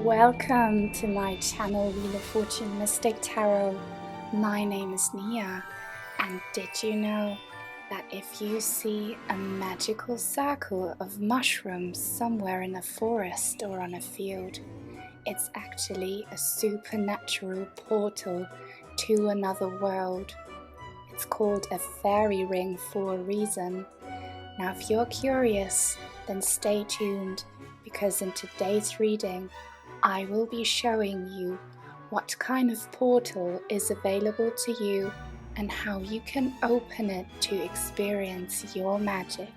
Welcome to my channel, Wheel of Fortune Mystic Tarot. My name is Nia, and did you know that if you see a magical circle of mushrooms somewhere in a forest or on a field, it's actually a supernatural portal to another world. It's called a fairy ring for a reason. Now, if you're curious, then stay tuned, because in today's reading, I will be showing you what kind of portal is available to you and how you can open it to experience your magic.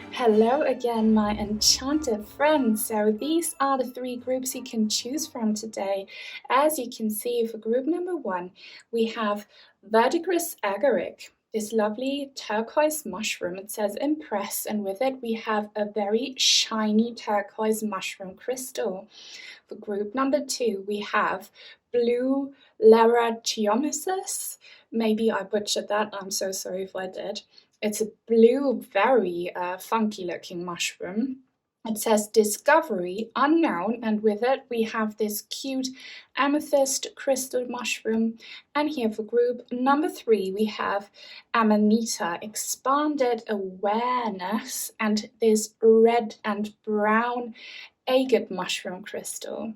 Hello again, my enchanted friends. So these are the three groups you can choose from today. As you can see, for group number 1, we have Verdigris Agaric, this lovely turquoise mushroom. It says impress, and with it we have a very shiny turquoise mushroom crystal. For group number 2, we have Blue Leratiomyces. Maybe I butchered that, I'm so sorry if I did. It's a blue, very funky looking mushroom. It says discovery unknown, and with it we have this cute amethyst crystal mushroom. And here for group number 3 we have Amanita, expanded awareness, and this red and brown agate mushroom crystal.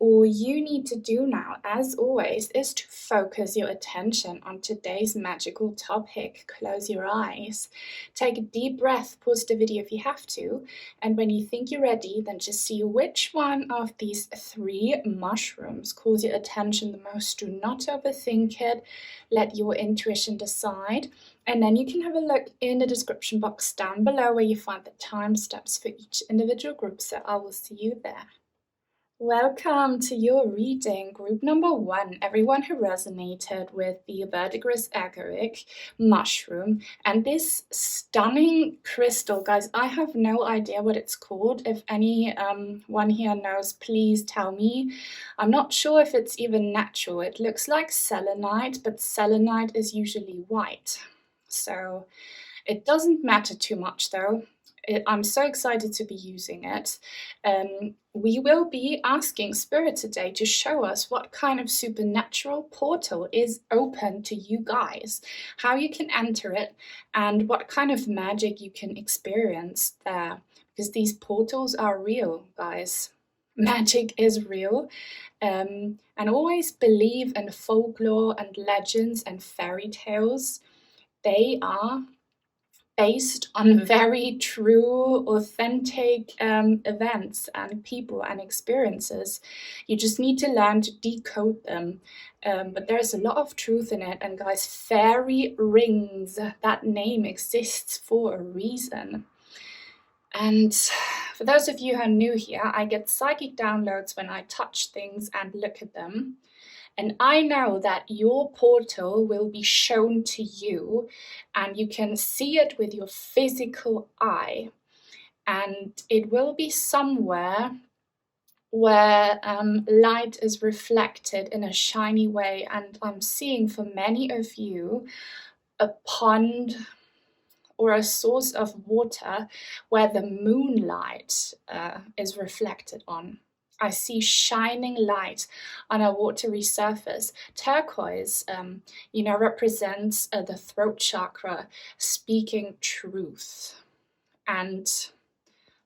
All you need to do now, as always, is to focus your attention on today's magical topic. Close your eyes, take a deep breath, pause the video if you have to, and when you think you're ready, then just see which one of these 3 mushrooms calls your attention the most. Do not overthink it, let your intuition decide, and then you can have a look in the description box down below where you find the time steps for each individual group, so I will see you there. Welcome to your reading, group number 1, everyone who resonated with the Verdigris Agaric mushroom and this stunning crystal. Guys, I have no idea what it's called. If anyone here knows, please tell me. I'm not sure if it's even natural. It looks like selenite, but selenite is usually white. So it doesn't matter too much though. I'm so excited to be using it. We will be asking Spirit today to show us what kind of supernatural portal is open to you guys, how you can enter it, and what kind of magic you can experience there. Because these portals are real, guys. Magic is real. And always believe in folklore and legends and fairy tales. They are based on very true, authentic events and people and experiences. You just need to learn to decode them. But there's a lot of truth in it. And guys, fairy rings, that name exists for a reason. And for those of you who are new here, I get psychic downloads when I touch things and look at them. And I know that your portal will be shown to you, and you can see it with your physical eye. And it will be somewhere where light is reflected in a shiny way. And I'm seeing for many of you a pond or a source of water where the moonlight is reflected on. I see shining light on a watery surface. Turquoise, represents the throat chakra, speaking truth. And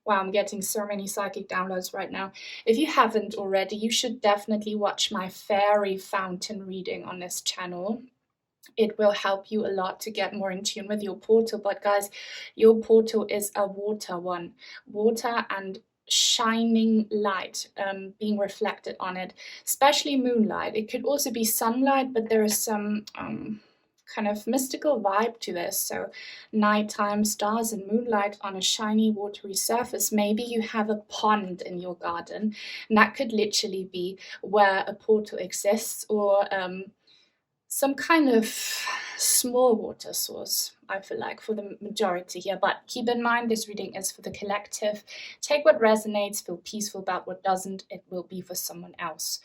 wow, I'm getting so many psychic downloads right now. If you haven't already, you should definitely watch my fairy fountain reading on this channel. It will help you a lot to get more in tune with your portal. But guys, your portal is a water one. Water and shining light being reflected on it, especially moonlight. It could also be sunlight, but there is some kind of mystical vibe to this. So nighttime stars and moonlight on a shiny watery surface. Maybe you have a pond in your garden, and that could literally be where a portal exists, or some kind of small water source, I feel like, for the majority here. But keep in mind, this reading is for the collective. Take what resonates, feel peaceful about what doesn't. It will be for someone else.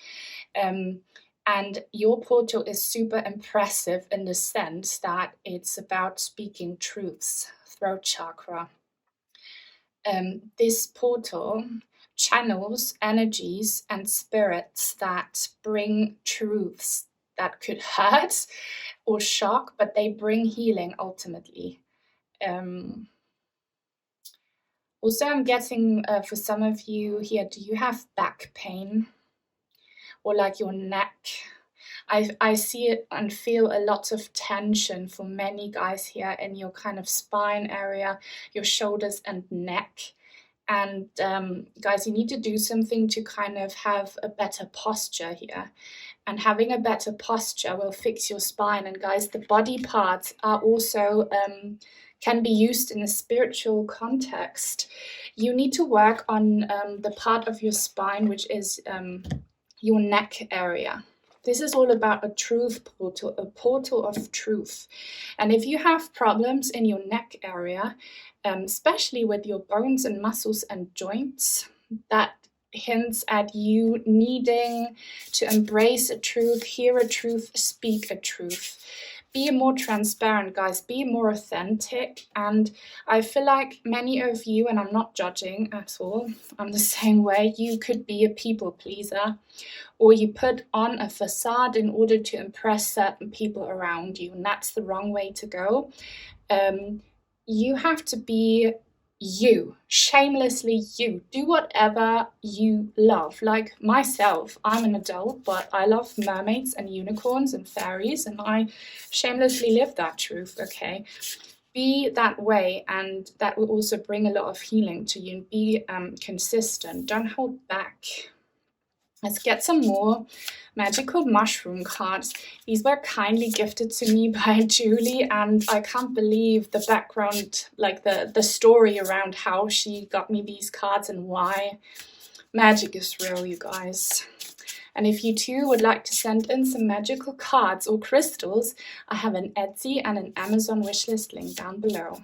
And your portal is super impressive in the sense that it's about speaking truths, throat chakra. This portal channels energies and spirits that bring truths that could hurt or shock, but they bring healing ultimately. Also, I'm getting for some of you here, do you have back pain or like your neck? I see it and feel a lot of tension for many guys here in your kind of spine area, your shoulders and neck. And guys, you need to do something to kind of have a better posture here. And having a better posture will fix your spine. And guys, the body parts are also can be used in a spiritual context. You need to work on the part of your spine, which is your neck area. This is all about a truth portal, a portal of truth. And if you have problems in your neck area, especially with your bones and muscles and joints, that hints at you needing to embrace a truth, hear a truth, speak a truth. Be more transparent, guys. Be more authentic. And I feel like many of you, and I'm not judging at all, I'm the same way, you could be a people pleaser, or you put on a facade in order to impress certain people around you, and that's the wrong way to go. You have to be you, shamelessly you. Do whatever you love. Like myself, I'm an adult, but I love mermaids and unicorns and fairies, and I shamelessly live that truth, okay? Be that way, and that will also bring a lot of healing to you. Be consistent. Don't hold back. Let's get some more magical mushroom cards. These were kindly gifted to me by Julie, and I can't believe the background, like the story around how she got me these cards and why. Magic is real, you guys. And if you too would like to send in some magical cards or crystals, I have an Etsy and an Amazon wishlist link down below.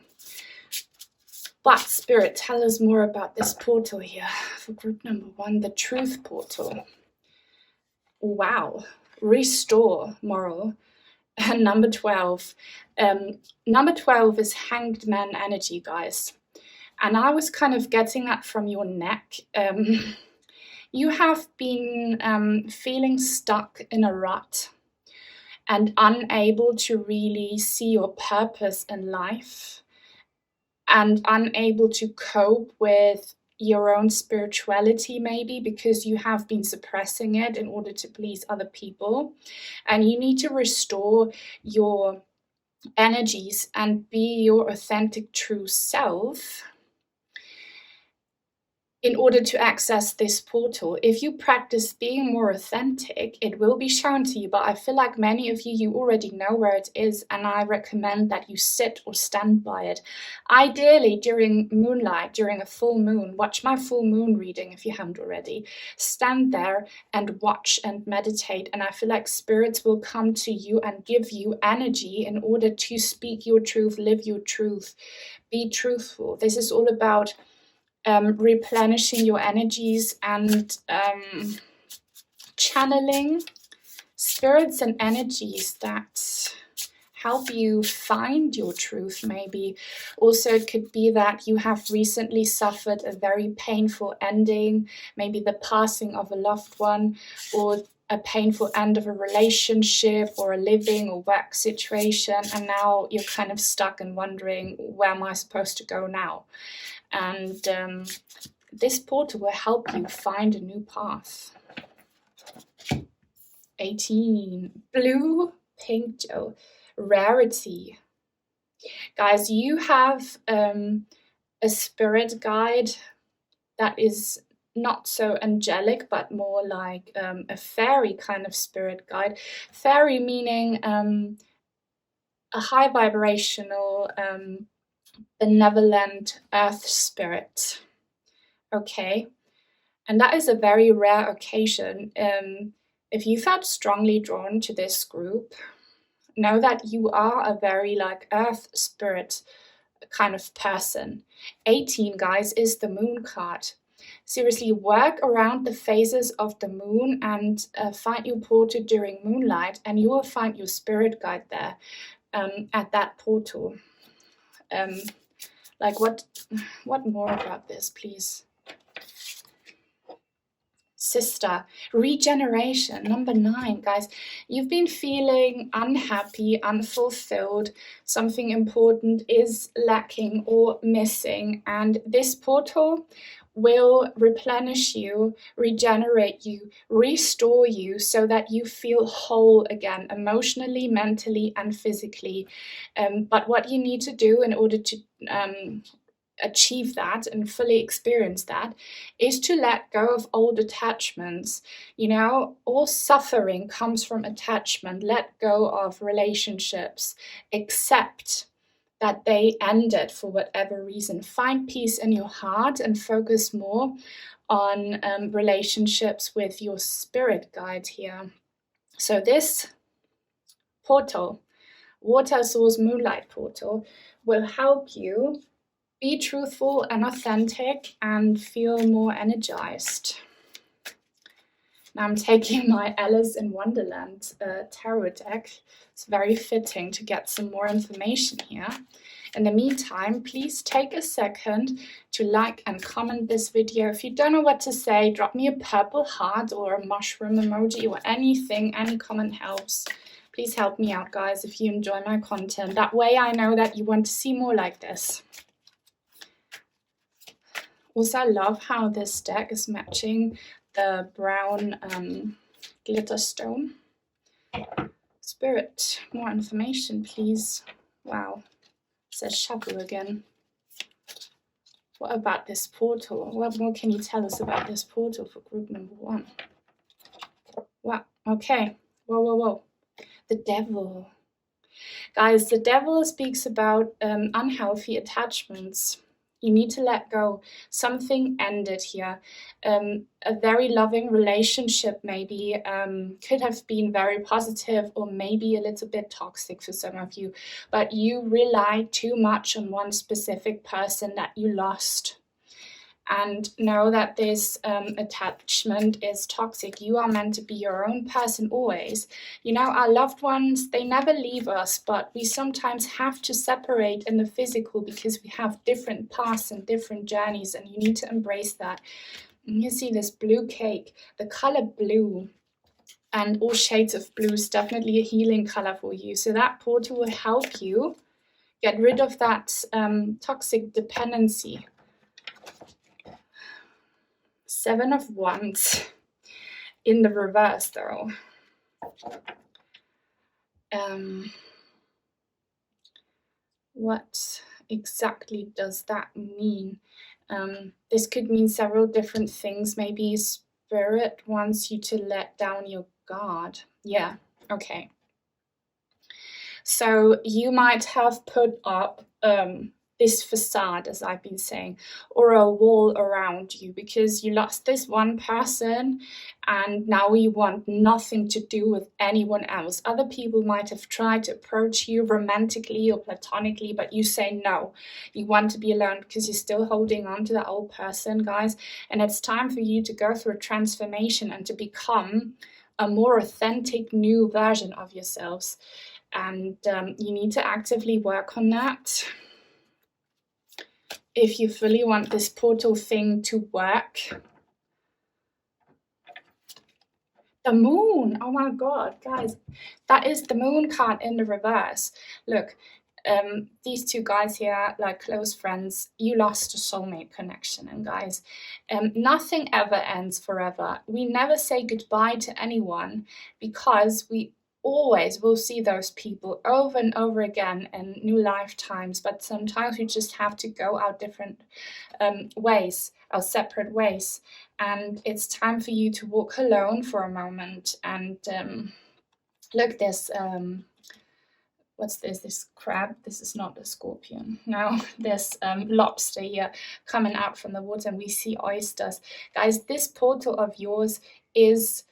But Spirit, tell us more about this portal here for group number 1, the truth portal. Wow, restore moral. And number 12. Number 12 is hanged man energy, guys. And I was kind of getting that from your neck. You have been feeling stuck in a rut and unable to really see your purpose in life, and unable to cope with your own spirituality, maybe because you have been suppressing it in order to please other people. And you need to restore your energies and be your authentic true self in order to access this portal. If you practice being more authentic, it will be shown to you, but I feel like many of you already know where it is, and I recommend that you sit or stand by it. Ideally, during moonlight, during a full moon, watch my full moon reading if you haven't already. Stand there and watch and meditate, and I feel like spirits will come to you and give you energy in order to speak your truth, live your truth, be truthful. This is all about replenishing your energies and channeling spirits and energies that help you find your truth, maybe. Also, it could be that you have recently suffered a very painful ending, maybe the passing of a loved one, or a painful end of a relationship or a living or work situation, and now you're kind of stuck and wondering, where am I supposed to go now? And this portal will help you find a new path. 18, blue pink gel, rarity. Guys, you have a spirit guide that is not so angelic, but more like a fairy kind of spirit guide. Fairy meaning a high vibrational, benevolent earth spirit. Okay, and that is a very rare occasion. If you felt strongly drawn to this group, know that you are a very like earth spirit kind of person. 18, guys, is the moon card. Seriously, work around the phases of the moon and find your portal during moonlight, and you will find your spirit guide there at that portal. Like what more about this, please? Sister, regeneration, number 9, guys. You've been feeling unhappy, unfulfilled, something important is lacking or missing, and this portal will replenish you, regenerate you, restore you so that you feel whole again, emotionally, mentally, and physically. But what you need to do in order to achieve that and fully experience that is to let go of old attachments. You know, all suffering comes from attachment. Let go of relationships, accept that they ended for whatever reason. Find peace in your heart and focus more on relationships with your spirit guide here. So this portal, water source moonlight portal, will help you be truthful and authentic and feel more energized. Now I'm taking my Alice in Wonderland tarot deck. It's very fitting to get some more information here. In the meantime, please take a second to like and comment this video. If you don't know what to say, drop me a purple heart or a mushroom emoji or anything. Any comment helps. Please help me out, guys, if you enjoy my content. That way I know that you want to see more like this. Also, I love how this deck is matching the brown glitter stone. Spirit, more information, please. Wow, it says shovel again. What about this portal? What more can you tell us about this portal for group number 1? Wow, okay. Whoa. The devil. Guys, the devil speaks about unhealthy attachments. You need to let go. Something ended here. A very loving relationship maybe could have been very positive or maybe a little bit toxic for some of you, but you relied too much on one specific person that you lost. And know that this attachment is toxic. You are meant to be your own person always. You know, our loved ones, they never leave us, but we sometimes have to separate in the physical because we have different paths and different journeys, and you need to embrace that. And you see this blue cake, the color blue, and all shades of blue is definitely a healing color for you. So that portal will help you get rid of that toxic dependency. 7 of Wands in the reverse, though. What exactly does that mean? This could mean several different things. Maybe Spirit wants you to let down your guard. Yeah, okay. So you might have put up this facade, as I've been saying, or a wall around you because you lost this one person and now you want nothing to do with anyone else. Other people might have tried to approach you romantically or platonically, but you say no. You want to be alone because you're still holding on to that old person, guys. And it's time for you to go through a transformation and to become a more authentic new version of yourselves. And you need to actively work on that. If you fully want this portal thing to work. The moon, oh my god, guys, that is the moon card in the reverse. Look, these two guys here, like close friends, you lost a soulmate connection. And guys, nothing ever ends forever. We never say goodbye to anyone because we always will see those people over and over again in new lifetimes, but sometimes we just have to go our different ways, our separate ways, and it's time for you to walk alone for a moment. And look, this what's this crab? This is not a scorpion. No, there's lobster here coming out from the water, and we see oysters. Guys, this portal of yours is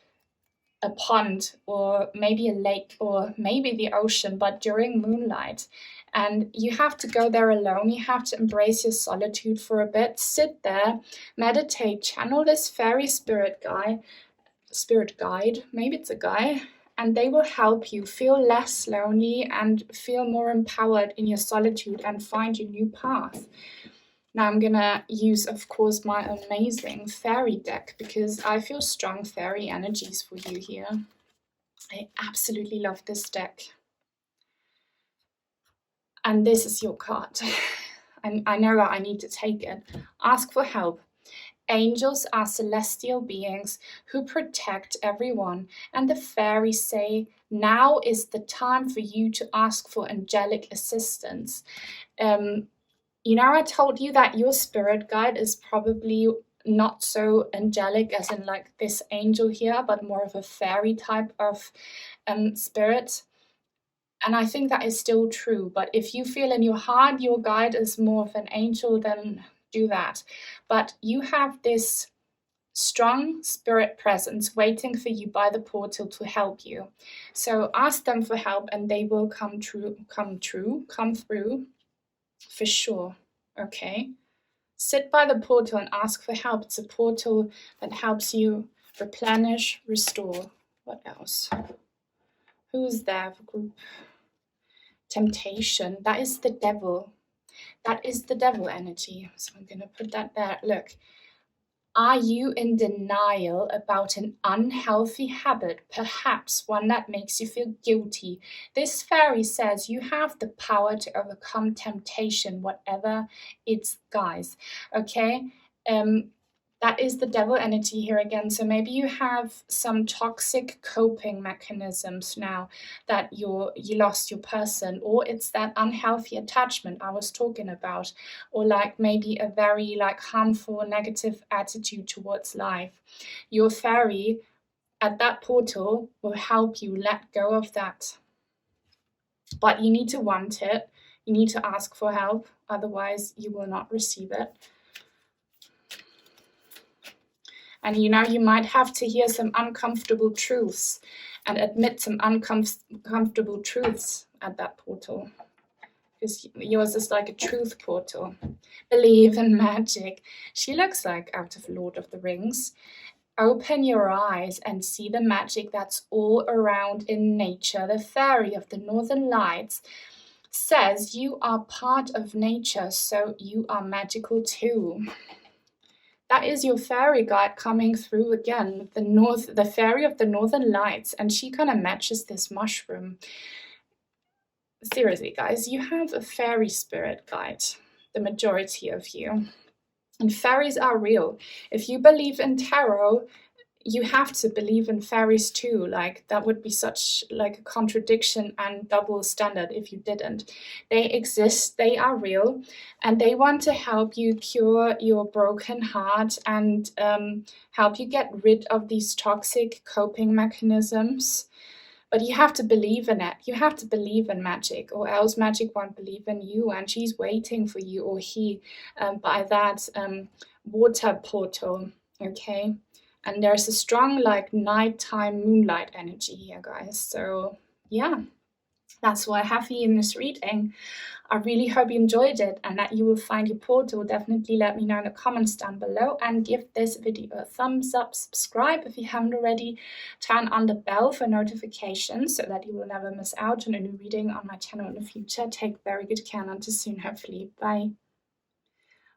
a pond or maybe a lake or maybe the ocean, but during moonlight. And you have to go there alone. You have to embrace your solitude for a bit. Sit there, meditate, channel this fairy spirit guide. Maybe it's a guy. and they will help you feel less lonely and feel more empowered in your solitude and find your new path. Now I'm gonna use, of course, my amazing fairy deck because I feel strong fairy energies for you here. I absolutely love this deck. And this is your card. And I know that I need to take it. Ask for help. Angels are celestial beings who protect everyone, and the fairies say, now is the time for you to ask for angelic assistance. You know, I told you that your spirit guide is probably not so angelic as in like this angel here, but more of a fairy type of spirit. And I think that is still true. But if you feel in your heart your guide is more of an angel, then do that. But you have this strong spirit presence waiting for you by the portal to help you. So ask them for help and they will come through for sure. Okay? Sit by the portal and ask for help. It's a portal that helps you replenish, restore. What else? Who's there for group? Temptation. That is the devil. That is the devil energy. So I'm going to put that there. Look. Are you in denial about an unhealthy habit, perhaps one that makes you feel guilty? This fairy says you have the power to overcome temptation, whatever it's, guys. Okay? That is the devil energy here again. So maybe you have some toxic coping mechanisms now that you lost your person, or it's that unhealthy attachment I was talking about, or like maybe a very like harmful negative attitude towards life. Your fairy at that portal will help you let go of that. But you need to want it. You need to ask for help, otherwise you will not receive it. And you know, you might have to hear some uncomfortable truths and admit some uncomfortable truths at that portal. Because yours is like a truth portal. Believe in magic. She looks like out of Lord of the Rings. Open your eyes and see the magic that's all around in nature. The fairy of the Northern Lights says you are part of nature, so you are magical too. That is your fairy guide coming through again, the fairy of the Northern Lights, and she kind of matches this mushroom. Seriously, guys, you have a fairy spirit guide, the majority of you. And fairies are real. If you believe in tarot, you have to believe in fairies too. Like that would be such like a contradiction and double standard if you didn't. They exist, they are real, and they want to help you cure your broken heart and help you get rid of these toxic coping mechanisms. But you have to believe in it. You have to believe in magic, or else magic won't believe in you, and she's waiting for you, or he, by that water portal, okay? And there's a strong like nighttime moonlight energy here, guys. So yeah, that's what I have for you in this reading. I really hope you enjoyed it and that you will find your portal. Definitely let me know in the comments down below and give this video a thumbs up. Subscribe if you haven't already. Turn on the bell for notifications so that you will never miss out on a new reading on my channel in the future. Take very good care and until soon, hopefully. Bye.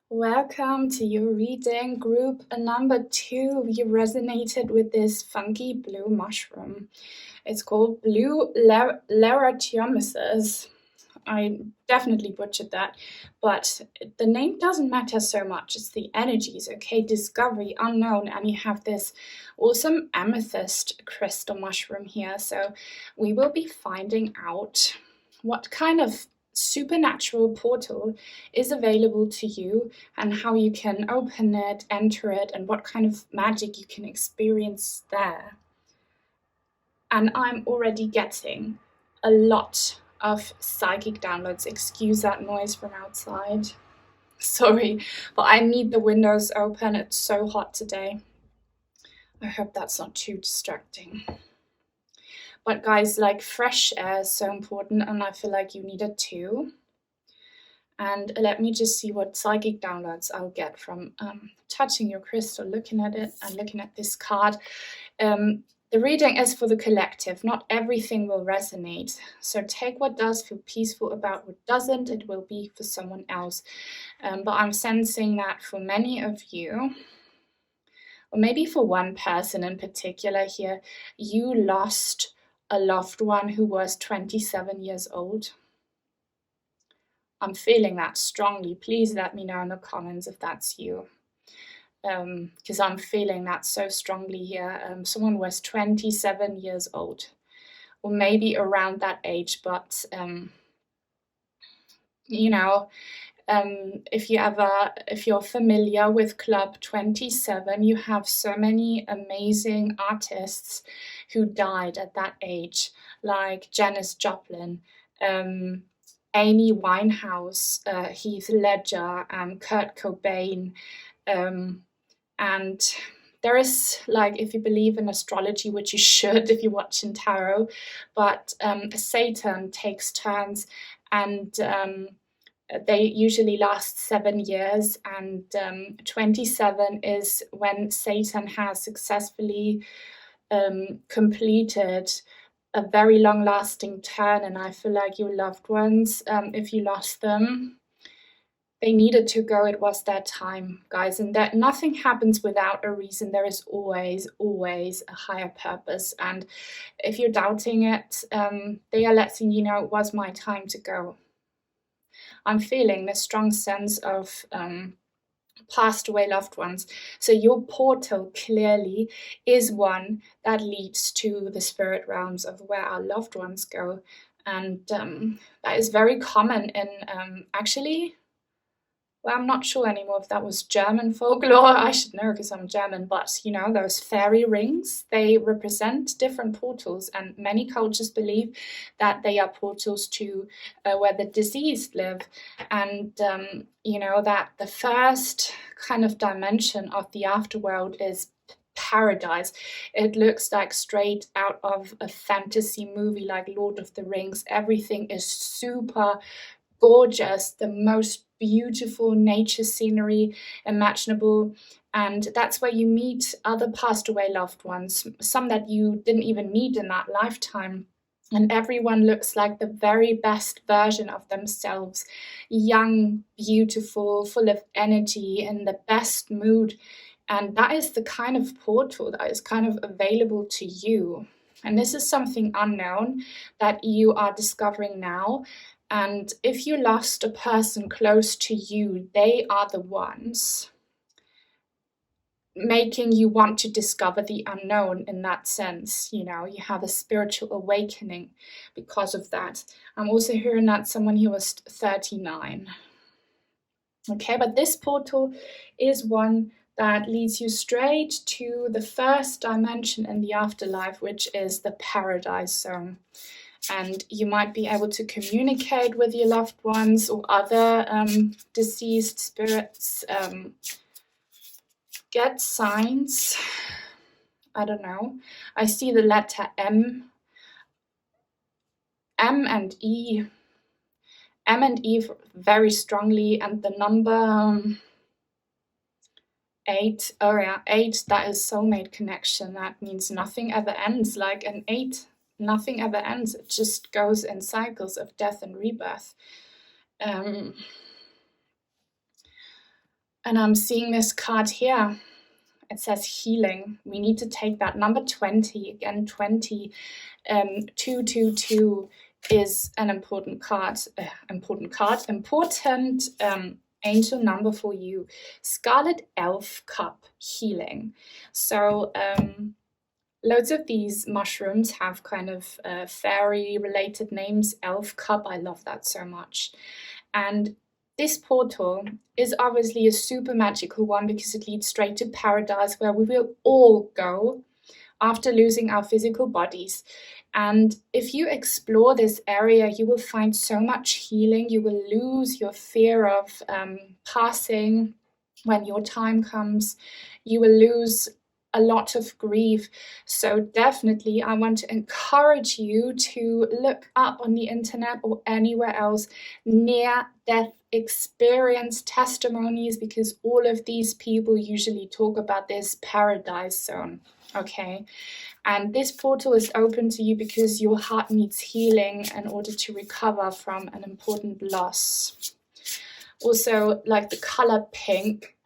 Welcome to your reading, group number 2. You resonated with this funky blue mushroom. It's called Blue Leratiomyces. I definitely butchered that, but the name doesn't matter so much. It's the energies, okay? Discovery, unknown, and you have this awesome amethyst crystal mushroom here. So we will be finding out what kind of supernatural portal is available to you and how you can open it, enter it, and what kind of magic you can experience there. And I'm already getting a lot of psychic downloads. Excuse that noise from outside. Sorry, but I need the windows open. It's so hot today. I hope that's not too distracting. But guys, like fresh air is so important and I feel like you need it too. And let me just see what psychic downloads I'll get from touching your crystal, looking at it and looking at this card. The reading is for the collective. Not everything will resonate. So take what does, feel peaceful about what doesn't. It will be for someone else. But I'm sensing that for many of you, or maybe for one person in particular here, you lost a loved one who was 27 years old. I'm feeling that strongly. Please let me know in the comments if that's you. Because I'm feeling that so strongly here. Someone was 27 years old, or maybe around that age, but you know, if you're familiar with Club 27, you have so many amazing artists who died at that age, like Janis Joplin, Amy Winehouse, Heath Ledger, Kurt Cobain, and there is, like, if you believe in astrology, which you should if you're watching tarot, but Satan takes turns, and they usually last 7 years, and 27 is when Satan has successfully completed a very long-lasting turn. And I feel like your loved ones, if you lost them, they needed to go. It was their time, guys, and that nothing happens without a reason. There is always a higher purpose, and if you're doubting it, they are letting you know it was my time to go. I'm feeling this strong sense of passed away loved ones. So your portal clearly is one that leads to the spirit realms of where our loved ones go, and that is very common in actually, well, I'm not sure anymore if that was German folklore. I should know because I'm German, but you know, those fairy rings, they represent different portals, and many cultures believe that they are portals to where the deceased live. And you know, that the first kind of dimension of the afterworld is paradise. It looks like straight out of a fantasy movie like Lord of the Rings. Everything is super gorgeous, the most beautiful nature scenery imaginable, and that's where you meet other passed away loved ones, some that you didn't even meet in that lifetime. And everyone looks like the very best version of themselves, young, beautiful, full of energy, in the best mood. And that is the kind of portal that is kind of available to you. And this is something unknown that you are discovering now. And if you lost a person close to you, they are the ones making you want to discover the unknown in that sense. You know, you have a spiritual awakening because of that. I'm also hearing that someone who was 39. Okay, but this portal is one that leads you straight to the first dimension in the afterlife, which is the paradise zone. And you might be able to communicate with your loved ones or other deceased spirits, get signs. I don't know. I see the letter M and E. M and E very strongly, and the number 8. Oh yeah, 8, that is soulmate connection. That means nothing ever ends. Like an 8, nothing ever ends. It just goes in cycles of death and rebirth. And I'm seeing this card here. It says healing. We need to take that. Number 20, again, 20. 222 is an important card. Important angel number for you. Scarlet Elf Cup healing. So loads of these mushrooms have kind of fairy related names. Elf Cup, I love that so much. And this portal is obviously a super magical one because it leads straight to paradise, where we will all go after losing our physical bodies. And if you explore this area, you will find so much healing. You will lose your fear of passing when your time comes. You will lose a lot of grief. So definitely I want to encourage you to look up on the internet or anywhere else near-death experience testimonies, because all of these people usually talk about this paradise zone, okay? And this portal is open to you because your heart needs healing in order to recover from an important loss. Also, like the color pink,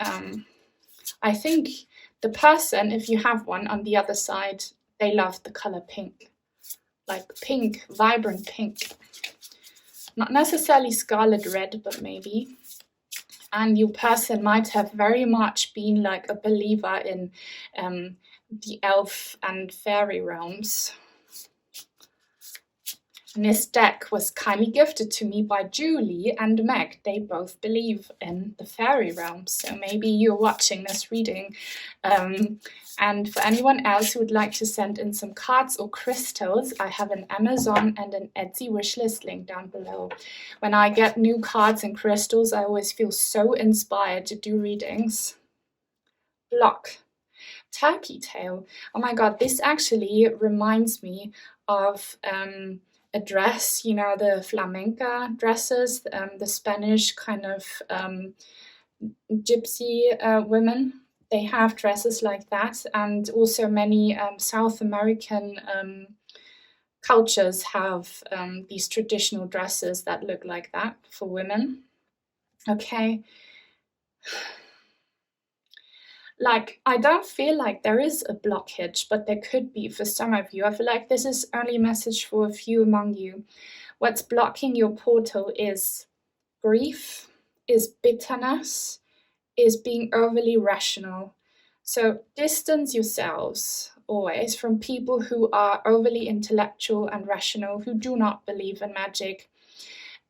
I think the person, if you have one on the other side, they love the color pink. Like pink, vibrant pink. Not necessarily scarlet red, but maybe. And your person might have very much been like a believer in the elf and fairy realms. And this deck was kindly gifted to me by Julie and Meg. They both believe in the fairy realms, so maybe you're watching this reading. And for anyone else who would like to send in some cards or crystals, I have an Amazon and an Etsy wishlist link down below. When I get new cards and crystals, I always feel so inspired to do readings. Block. Turkey tail. Oh my god, this actually reminds me of a dress, you know, the flamenca dresses, the Spanish kind of gypsy women. They have dresses like that, and also many South American cultures have these traditional dresses that look like that for women. Okay. Like, I don't feel like there is a blockage, but there could be for some of you. I feel like this is only a message for a few among you. What's blocking your portal is grief, is bitterness, is being overly rational. So distance yourselves always from people who are overly intellectual and rational, who do not believe in magic,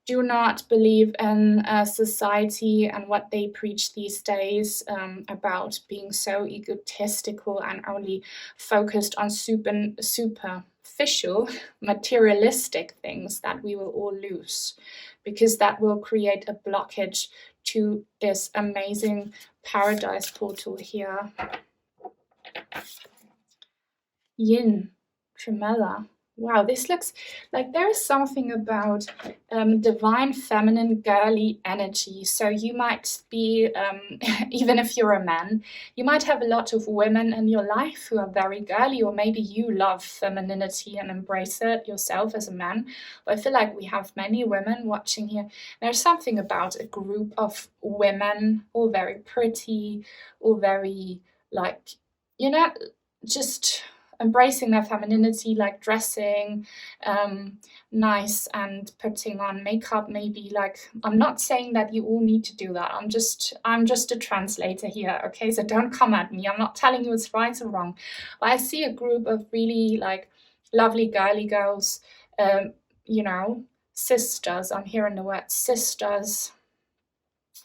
do not believe in society and what they preach these days about being so egotistical and only focused on superficial, materialistic things that we will all lose, because that will create a blockage to this amazing paradise portal here. Yin, Tremella. Wow, this looks like there is something about divine feminine girly energy. So you might be, even if you're a man, you might have a lot of women in your life who are very girly, or maybe you love femininity and embrace it yourself as a man. But I feel like we have many women watching here. There's something about a group of women, all very pretty, all very like, you know, just embracing their femininity, like dressing nice and putting on makeup maybe. Like, I'm not saying that you all need to do that. I'm just a translator here, okay? So don't come at me. I'm not telling you it's right or wrong. But I see a group of really like lovely girly girls, you know, sisters. I'm hearing the word sisters.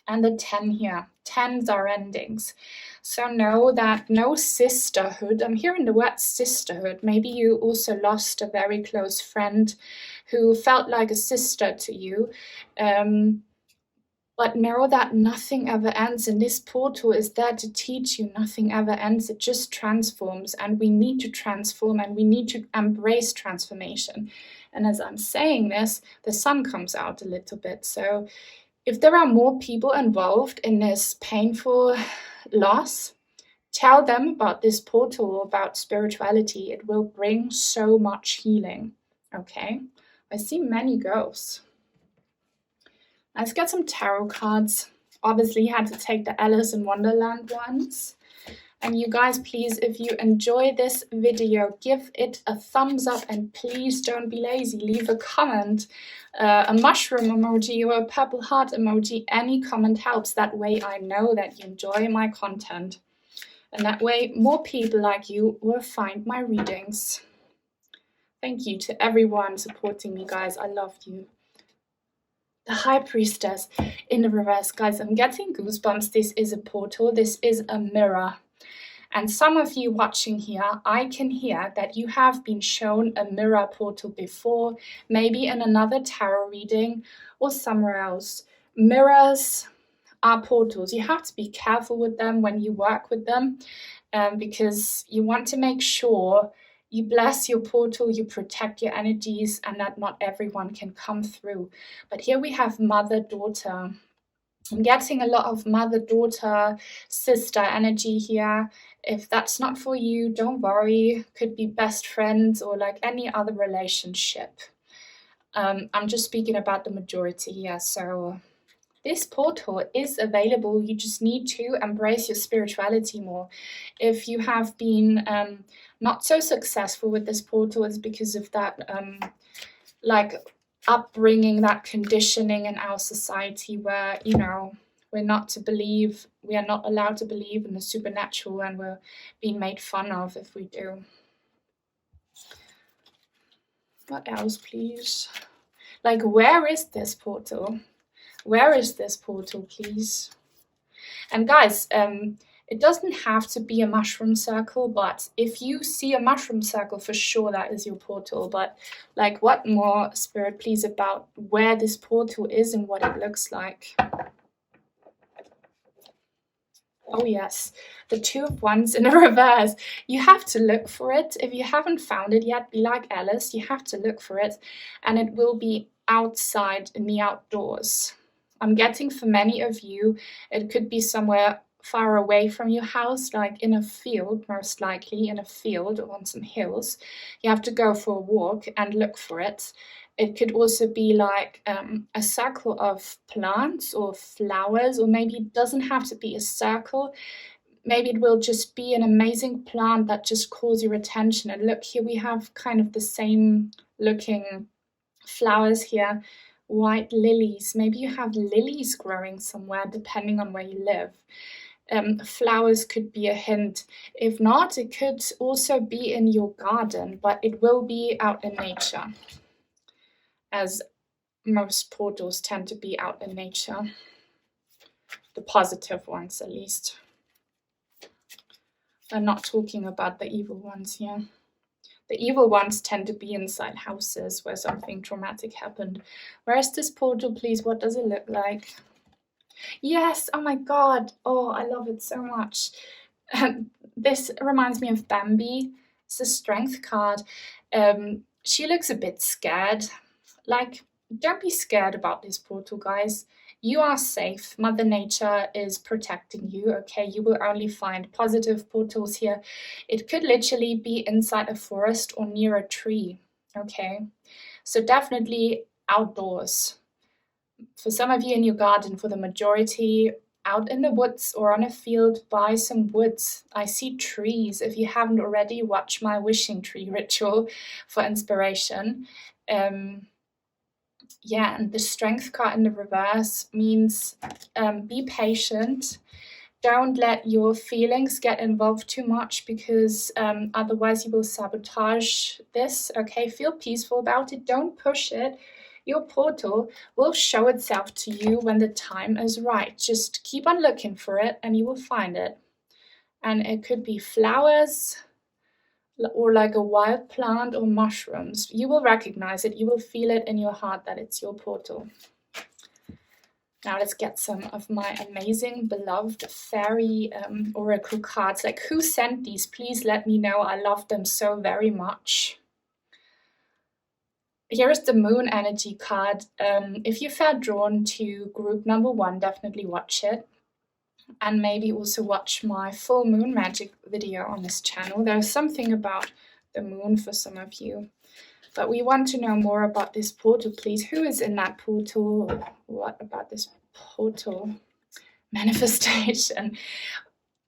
And the 10 here. 10s are endings. So know that no sisterhood, I'm hearing the word sisterhood. Maybe you also lost a very close friend who felt like a sister to you. But know that nothing ever ends, and this portal is there to teach you nothing ever ends. It just transforms, and we need to transform, and we need to embrace transformation. And as I'm saying this, the sun comes out a little bit. So if there are more people involved in this painful loss, tell them about this portal, about spirituality. It will bring so much healing, okay? I see many ghosts. Let's get some tarot cards. Obviously, had to take the Alice in Wonderland ones. And you guys, please, if you enjoy this video, give it a thumbs up, and please don't be lazy. Leave a comment, a mushroom emoji or a purple heart emoji. Any comment helps. That way I know that you enjoy my content. And that way more people like you will find my readings. Thank you to everyone supporting me, guys. I love you. The High Priestess in the reverse. Guys, I'm getting goosebumps. This is a portal. This is a mirror. And some of you watching here, I can hear that you have been shown a mirror portal before, maybe in another tarot reading or somewhere else. Mirrors are portals. You have to be careful with them when you work with them, because you want to make sure you bless your portal, you protect your energies, and that not everyone can come through. But here we have mother-daughter. I'm getting a lot of mother-daughter, sister energy here. If that's not for you, don't worry. Could be best friends or like any other relationship. I'm just speaking about the majority here. So this portal is available. You just need to embrace your spirituality more. If you have been not so successful with this portal, it's because of that like upbringing, that conditioning in our society where, you know, we are not allowed to believe in the supernatural, and we're being made fun of if we do. What else, please? Like, where is this portal? Where is this portal, please? And guys, it doesn't have to be a mushroom circle, but if you see a mushroom circle, for sure that is your portal. But like, what more, Spirit, please, about where this portal is and what it looks like? Oh yes, the Two of Wands in a reverse. You have to look for it. If you haven't found it yet, be like Alice. You have to look for it, and it will be outside in the outdoors. I'm getting for many of you, it could be somewhere far away from your house, like in a field, most likely in a field or on some hills. You have to go for a walk and look for it. It could also be like a circle of plants or flowers, or maybe it doesn't have to be a circle. Maybe it will just be an amazing plant that just calls your attention. And look, here we have kind of the same looking flowers here, white lilies. Maybe you have lilies growing somewhere, depending on where you live. Flowers could be a hint. If not, it could also be in your garden, but it will be out in nature, as most portals tend to be out in nature. The positive ones, at least. I'm not talking about the evil ones here. The evil ones tend to be inside houses where something traumatic happened. Where is this portal, please? What does it look like? Yes, oh my god. Oh, I love it so much. This reminds me of Bambi. It's a strength card. She looks a bit scared. Like, don't be scared about this portal, guys. You are safe. Mother Nature is protecting you, okay? You will only find positive portals here. It could literally be inside a forest or near a tree, okay? So definitely outdoors. For some of you in your garden, for the majority, out in the woods or on a field by some woods. I see trees. If you haven't already, watch my wishing tree ritual for inspiration. Yeah, and the strength card in the reverse means be patient. Don't let your feelings get involved too much, because otherwise you will sabotage this, okay? Feel peaceful about it. Don't push it. Your portal will show itself to you when the time is right. Just keep on looking for it and you will find it. And it could be flowers, or like a wild plant, or mushrooms. You will recognize it. You will feel it in your heart that it's your portal. Now let's get some of my amazing, beloved fairy oracle cards. Like, who sent these? Please let me know. I love them so very much. Here is the moon energy card. If you felt drawn to group number 1, definitely watch it. And maybe also watch my full moon magic video on this channel. There's something about the moon for some of you. But we want to know more about this portal, please. Who is in that portal? What about this portal? Manifestation.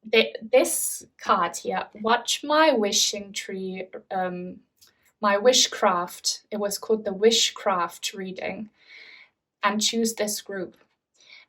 This card here, watch my wishing tree, my wishcraft. It was called the wishcraft reading. And choose this group.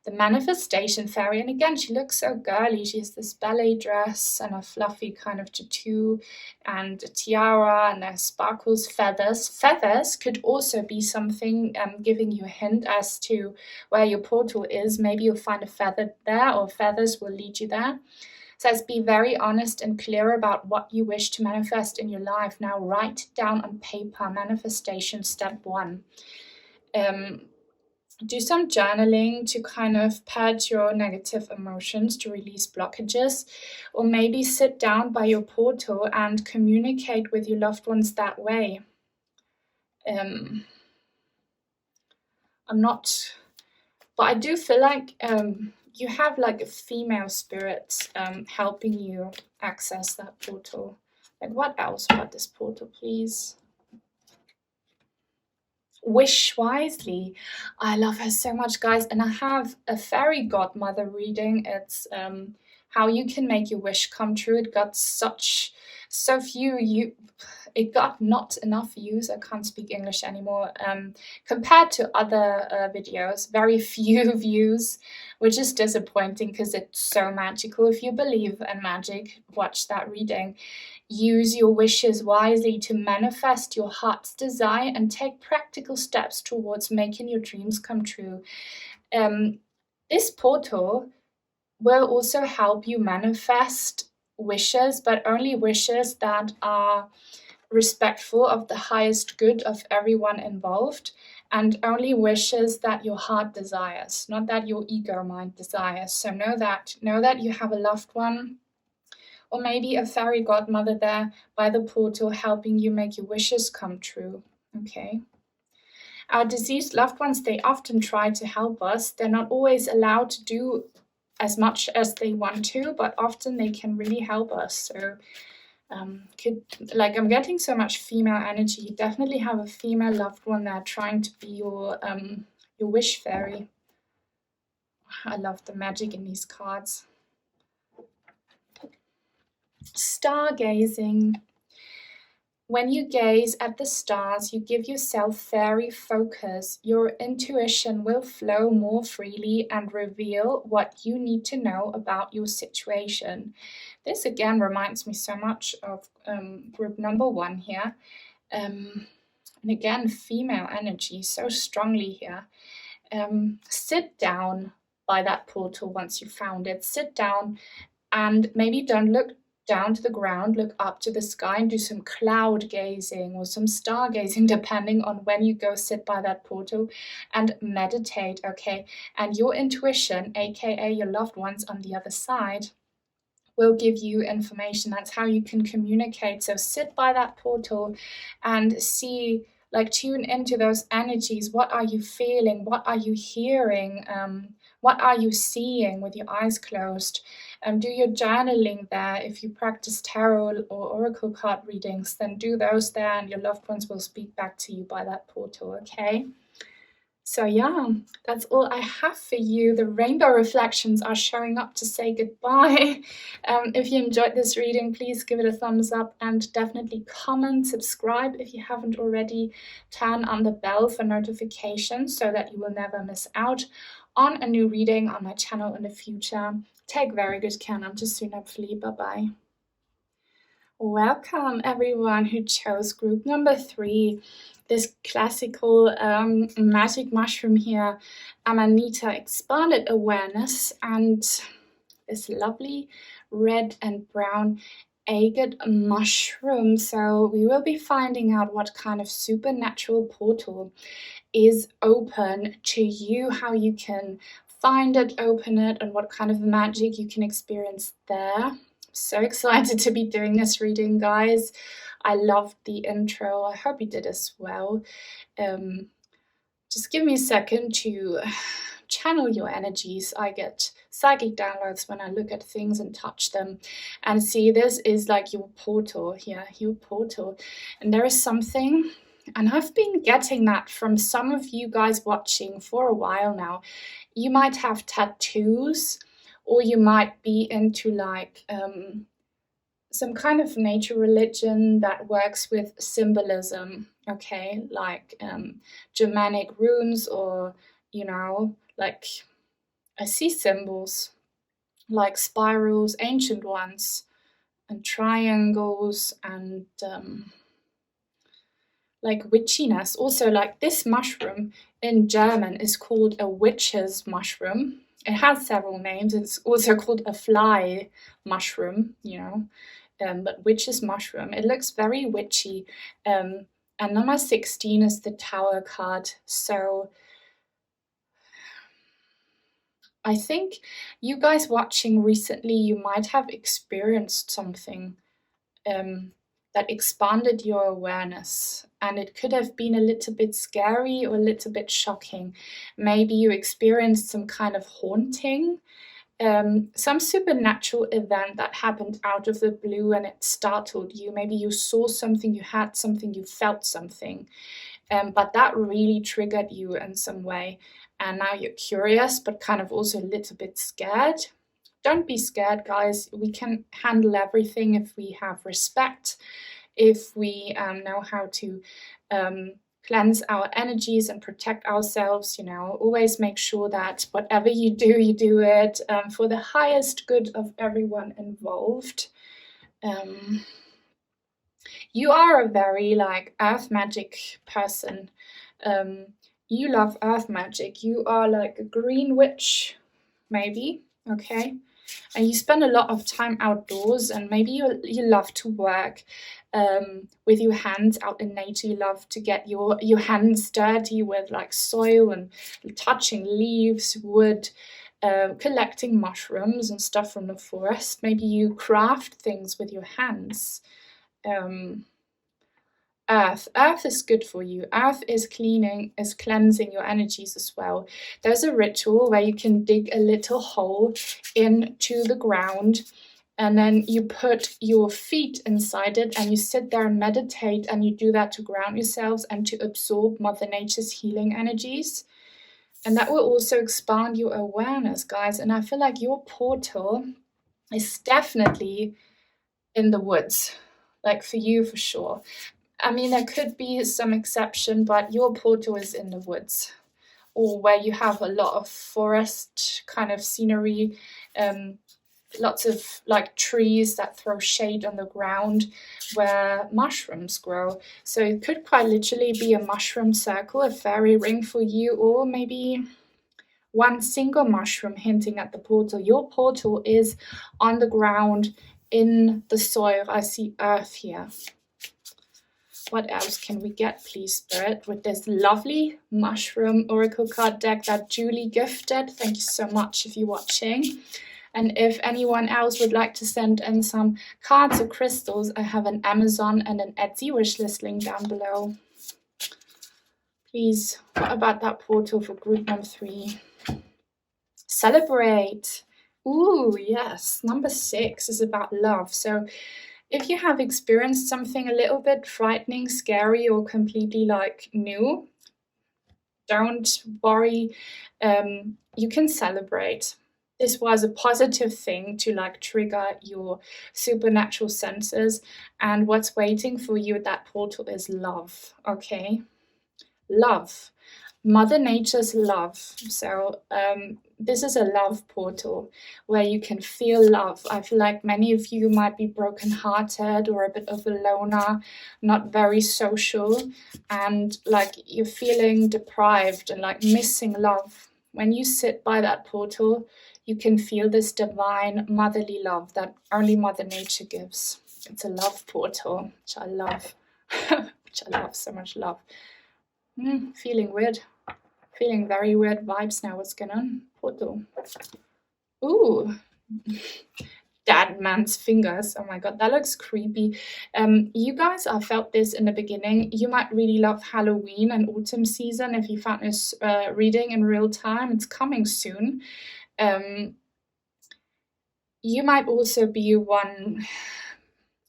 The manifestation fairy, and again, she looks so girly. She has this ballet dress and a fluffy kind of tutu and a tiara, and there's sparkles, feathers. Feathers could also be something giving you a hint as to where your portal is. Maybe you'll find a feather there, or feathers will lead you there. It says, be very honest and clear about what you wish to manifest in your life. Now write down on paper, manifestation step 1. do some journaling to kind of purge your negative emotions, to release blockages, or maybe sit down by your portal and communicate with your loved ones that way. I'm not, but I do feel like you have like a female spirit helping you access that portal. Like, what else about this portal, please? Wish wisely. I love her so much, guys. And I have a fairy godmother reading. It's how you can make your wish come true. It got so few it got not enough views. I can't speak English anymore. Compared to other videos, very few views, which is disappointing because it's so magical. If you believe in magic, watch that reading. Use your wishes wisely to manifest your heart's desire and take practical steps towards making your dreams come true. This portal will also help you manifest wishes, but only wishes that are respectful of the highest good of everyone involved, and only wishes that your heart desires, not that your ego mind desires. So know that you have a loved one, or maybe a fairy godmother there by the portal helping you make your wishes come true. Okay. Our deceased loved ones, they often try to help us. They're not always allowed to do as much as they want to, but often they can really help us. So I'm getting so much female energy. You definitely have a female loved one there trying to be your wish fairy. I love the magic in these cards. Stargazing. When you gaze at the stars, you give yourself fairy focus. Your intuition will flow more freely and reveal what you need to know about your situation. This again reminds me so much of group number 1 here. And again, female energy so strongly here. Sit down by that portal once you found it. Sit down and maybe don't look down to the ground, look up to the sky and do some cloud gazing or some stargazing, depending on when you go sit by that portal, and meditate, okay? And your intuition, aka your loved ones on the other side, will give you information. That's how you can communicate. So sit by that portal and see, like, tune into those energies. What are you feeling? What are you hearing? What are you seeing with your eyes closed? Do your journaling there. If you practice tarot or oracle card readings, then do those there, and your loved ones will speak back to you by that portal, okay? So yeah, that's all I have for you. The rainbow reflections are showing up to say goodbye. If you enjoyed this reading, please give it a thumbs up and definitely comment, subscribe if you haven't already. Turn on the bell for notifications so that you will never miss out on a new reading on my channel in the future. Take very good care, and I'm just soon hopefully. Bye-bye. Welcome everyone who chose group number 3. This classical magic mushroom here, Amanita, expanded awareness, and this lovely red and brown agate mushroom. So we will be finding out what kind of supernatural portal is open to you, how you can find it, open it, and what kind of magic you can experience there. So excited to be doing this reading, guys. I loved the intro. I hope you did as well. Just give me a second to channel your energies. I get psychic downloads when I look at things and touch them. And see, this is like your portal here, your portal. And there is something, and I've been getting that from some of you guys watching for a while now. You might have tattoos, or you might be into like some kind of nature religion that works with symbolism, okay, like Germanic runes, or, you know, like I see symbols like spirals, ancient ones, and triangles, and like witchiness. Also, like this mushroom in German is called a witch's mushroom. It has several names. It's also called a fly mushroom, you know, but witch's mushroom. It looks very witchy. And number 16 is the Tower card. So I think you guys watching recently, you might have experienced something um, that expanded your awareness. And it could have been a little bit scary or a little bit shocking. Maybe you experienced some kind of haunting, some supernatural event that happened out of the blue and it startled you. Maybe you saw something, you had something, you felt something, but that really triggered you in some way. And now you're curious, but kind of also a little bit scared. Don't be scared, guys. We can handle everything if we have respect, if we know how to cleanse our energies and protect ourselves. Always make sure that whatever you do it for the highest good of everyone involved. You are a very earth magic person. You love earth magic. You are like a green witch, maybe, okay? And you spend a lot of time outdoors, and maybe you love to work with your hands out in nature. You love to get your hands dirty with soil and touching leaves, wood, collecting mushrooms and stuff from the forest. Maybe you craft things with your hands. Earth is good for you. Earth is cleansing your energies as well. There's a ritual where you can dig a little hole into the ground, and then you put your feet inside it and you sit there and meditate, and you do that to ground yourselves and to absorb Mother Nature's healing energies. And that will also expand your awareness, guys. And I feel like your portal is definitely in the woods, for you for sure. I mean, there could be some exception, but your portal is in the woods, or where you have a lot of forest kind of scenery, lots of trees that throw shade on the ground where mushrooms grow. So it could quite literally be a mushroom circle, a fairy ring for you, or maybe one single mushroom hinting at the portal. Your portal is on the ground in the soil. I see earth here. What else can we get, please, Spirit, with this lovely mushroom oracle card deck that Julie gifted? Thank you so much if you're watching. And if anyone else would like to send in some cards or crystals, I have an Amazon and an Etsy wishlist link down below. Please, what about that portal for group number 3? Celebrate. Ooh, yes. Number 6 is about love. So if you have experienced something a little bit frightening, scary, or completely new, don't worry. You can celebrate. This was a positive thing to trigger your supernatural senses, and what's waiting for you at that portal is love, okay? Love. Mother Nature's love. So this is a love portal where you can feel love. I feel like many of you might be brokenhearted or a bit of a loner, not very social, and you're feeling deprived and missing love. When you sit by that portal, you can feel this divine motherly love that only Mother Nature gives. It's a love portal, which I love. Which I love, so much love. Feeling weird. Feeling very weird vibes now. What's going on? Portal. Ooh. Dead man's fingers. Oh my god, that looks creepy. You guys, I felt this in the beginning. You might really love Halloween and autumn season if you found this reading in real time. It's coming soon. You might also be one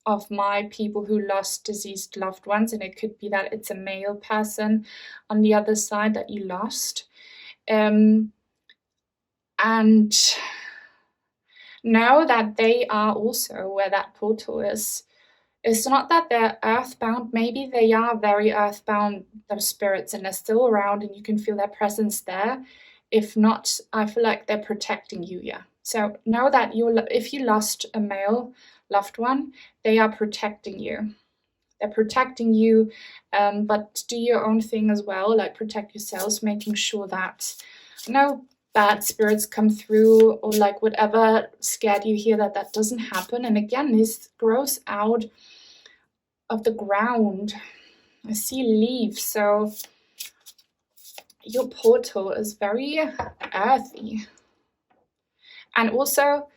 of my people who lost deceased loved ones, and it could be that it's a male person on the other side that you lost. And know that they are also where that portal is. It's not that they're earthbound. Maybe they are very earthbound, those spirits, and they're still around and you can feel their presence there. If not, I feel like they're protecting you, yeah. So know that if you lost a male loved one, they are protecting you. They're protecting you, but do your own thing as well, protect yourselves, making sure that no bad spirits come through or whatever scared you here, that doesn't happen. And again, this grows out of the ground. I see leaves, so your portal is very earthy. And also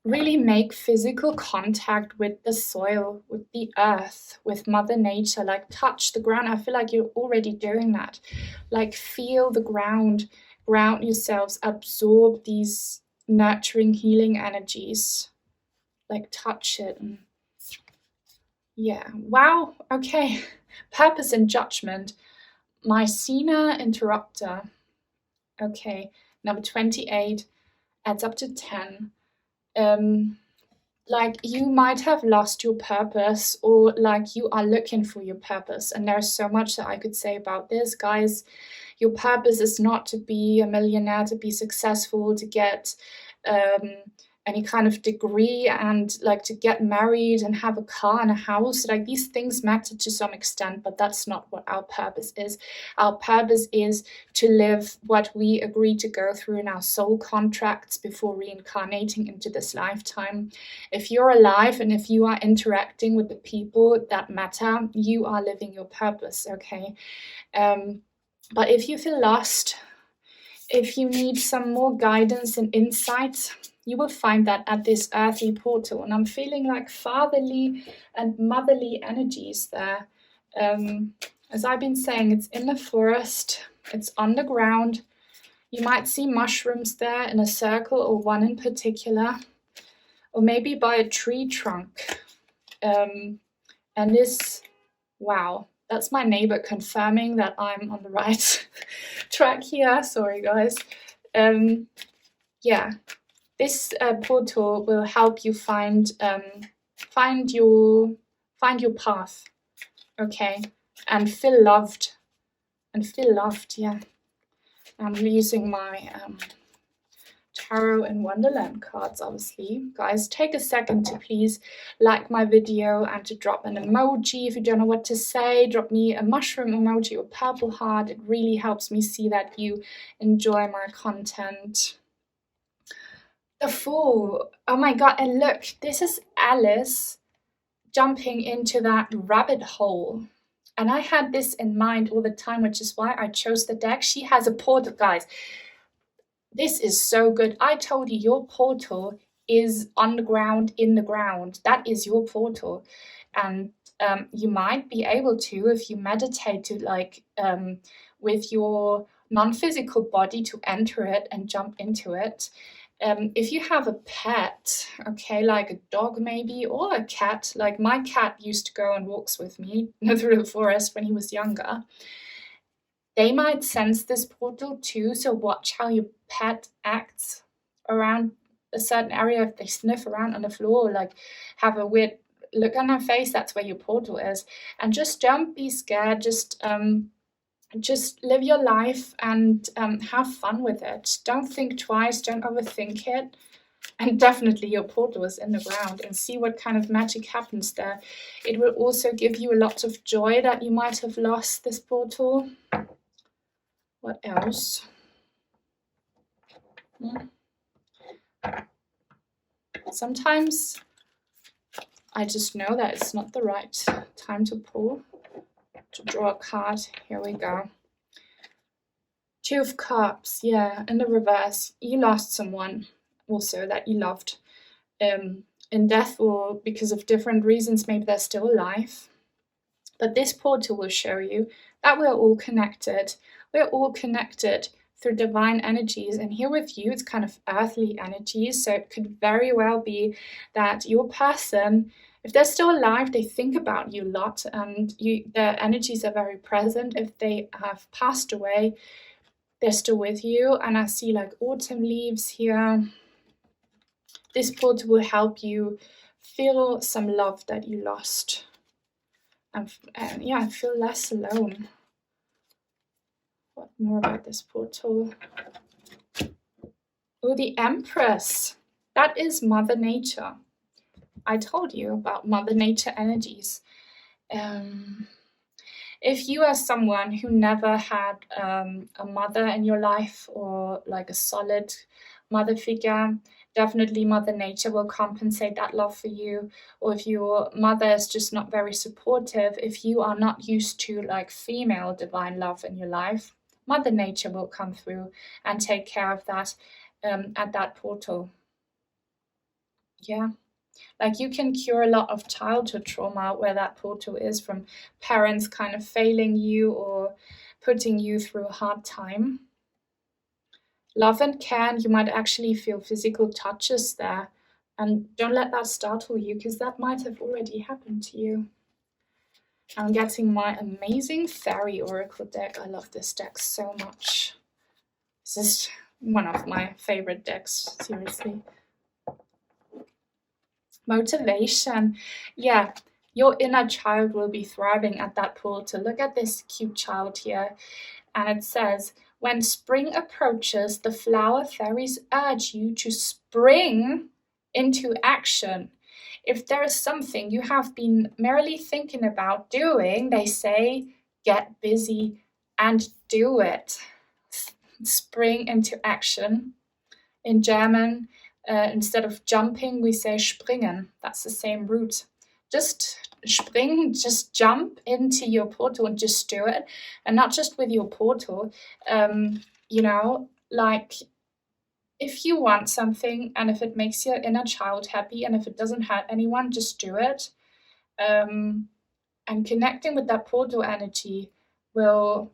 really make physical contact with the soil, with the earth, with Mother Nature, like touch the ground. I feel like you're already doing that. Like feel the ground, ground yourselves, absorb these nurturing, healing energies, like touch it. And yeah, wow, okay. Purpose and judgment. Mycena interrupter. Okay, number 28 adds up to 10. Like you might have lost your purpose, or like you are looking for your purpose. And there's so much that I could say about this, guys. Your purpose is not to be a millionaire, to be successful, to get any kind of degree, and like to get married and have a car and a house. Like these things matter to some extent, but that's not what our purpose is. Our purpose is to live what we agree to go through in our soul contracts before reincarnating into this lifetime. If you're alive and if you are interacting with the people that matter, you are living your purpose, okay? But if you feel lost, if you need some more guidance and insight, you will find that at this earthly portal. And I'm feeling like fatherly and motherly energies there. As I've been saying, it's in the forest, it's underground. You might see mushrooms there in a circle, or one in particular, or maybe by a tree trunk. And this, wow, that's my neighbor confirming that I'm on the right track here. Sorry, guys. Yeah, this portal will help you find your path, okay, and feel loved. Yeah. I'm using my Tarot and Wonderland cards, obviously. Guys, take a second to please like my video and to drop an emoji. If you don't know what to say, drop me a mushroom emoji or purple heart. It really helps me see that you enjoy my content. The Fool. Oh my god, and look, this is Alice jumping into that rabbit hole. And I had this in mind all the time, which is why I chose the deck. She has a portal, guys. This is so good. I told you your portal is on the ground, in the ground. That is your portal. And you might be able to, if you meditate, to like with your non-physical body to enter it and jump into it. If you have a pet, okay, like a dog maybe, or a cat, like my cat used to go on walks with me through the forest when he was younger, they might sense this portal too, so watch how your pet acts around a certain area. If they sniff around on the floor, like have a weird look on their face, that's where your portal is. And just don't be scared, just live your life and have fun with it. Don't think twice, don't overthink it. And definitely your portal is in the ground, and see what kind of magic happens there. It will also give you a lot of joy that you might have lost this portal. What else? Sometimes I just know that it's not the right time to pull, to draw a card. Here we go. Two of Cups, yeah, in the reverse. You lost someone also that you loved in death, or because of different reasons, maybe they're still alive. But this portal will show you that we're all connected. We're all connected through divine energies. And here with you, it's kind of earthly energies. So it could very well be that your person, if they're still alive, they think about you a lot, and their energies are very present. If they have passed away, they're still with you. And I see like autumn leaves here. This portal will help you feel some love that you lost. And yeah, I feel less alone. What more about this portal? Oh, the Empress. That is Mother Nature. I told you about Mother Nature energies. If you are someone who never had a mother in your life, or like a solid mother figure, definitely Mother Nature will compensate that love for you. Or if your mother is just not very supportive, if you are not used to like female divine love in your life, Mother Nature will come through and take care of that. at that portal. Yeah. Like you can cure a lot of childhood trauma where that portal is, from parents kind of failing you or putting you through a hard time. Love and care, and you might actually feel physical touches there. And don't let that startle you, because that might have already happened to you. I'm getting my amazing fairy oracle deck. I love this deck so much. This is one of my favorite decks, seriously. Motivation. Yeah, your inner child will be thriving at that portal. Look at this cute child here. And it says, when spring approaches, the flower fairies urge you to spring into action. If there is something you have been merely thinking about doing, they say, get busy and do it. Spring into action. In German, instead of jumping, we say springen. That's the same root. Just spring, just jump into your portal and just do it. And not just with your portal, you know, like if you want something and if it makes your inner child happy and if it doesn't hurt anyone, just do it. And connecting with that portal energy will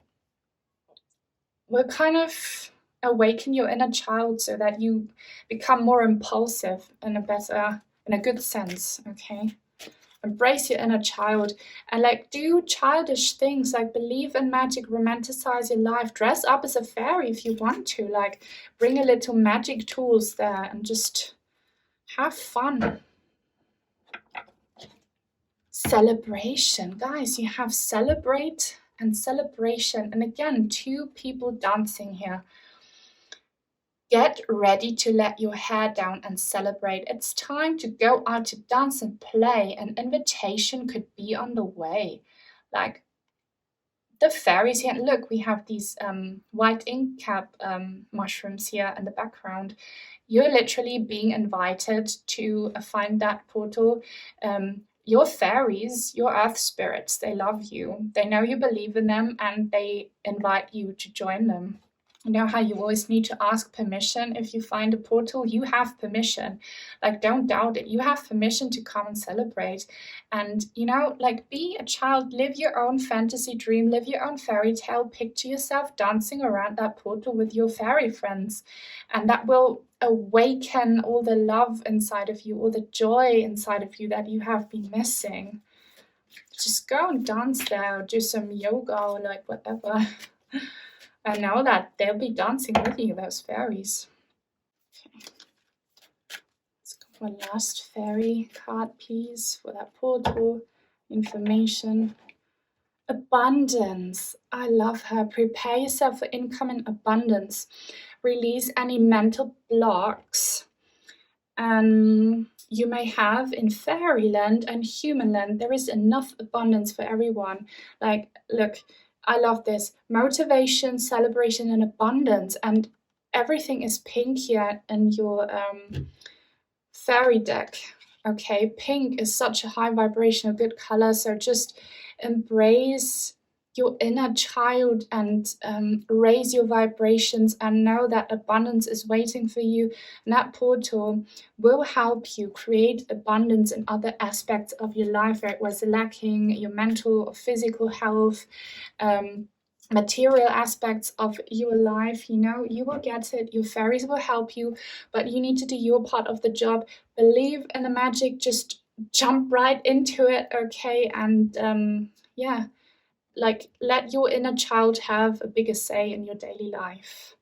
kind of awaken your inner child so that you become more impulsive in a good sense. Okay, embrace your inner child and like do childish things, like believe in magic, romanticize your life, dress up as a fairy if you want to, like bring a little magic tools there and just have fun. Celebration, guys, you have celebrate and celebration, and again, two people dancing here. Get ready to let your hair down and celebrate. It's time to go out to dance and play. An invitation could be on the way. Like the fairies here. Look, we have these white ink cap mushrooms here in the background. You're literally being invited to find that portal. Your fairies, your earth spirits, they love you. They know you believe in them and they invite you to join them. You know how you always need to ask permission if you find a portal? You have permission. Like, don't doubt it. You have permission to come and celebrate. And, you know, like, be a child, live your own fantasy dream, live your own fairy tale, picture yourself dancing around that portal with your fairy friends. And that will awaken all the love inside of you, all the joy inside of you that you have been missing. Just go and dance there, or do some yoga, or like whatever. I know that they'll be dancing with you, those fairies. Okay. Let's go for last fairy card, please, for that portal information. Abundance. I love her. Prepare yourself for incoming abundance. Release any mental blocks you may have in fairyland and humanland. There is enough abundance for everyone. Like, look, I love this. Motivation, celebration, and abundance. And everything is pink here in your fairy deck. Okay, pink is such a high vibrational, good color. So just embrace your inner child and raise your vibrations and know that abundance is waiting for you. And that portal will help you create abundance in other aspects of your life where it was lacking, your mental or physical health, material aspects of your life. You know, you will get it. Your fairies will help you, but you need to do your part of the job. Believe in the magic. Just jump right into it, okay? And yeah, like let your inner child have a bigger say in your daily life.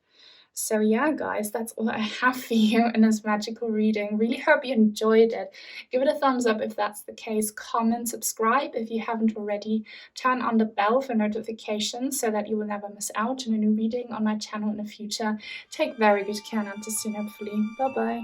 So yeah, guys, that's all I have for you in this magical reading. Really hope you enjoyed it. Give it a thumbs up if that's the case. Comment, subscribe if you haven't already. Turn on the bell for notifications so that you will never miss out on a new reading on my channel in the future. Take very good care and until soon, hopefully. Bye-bye.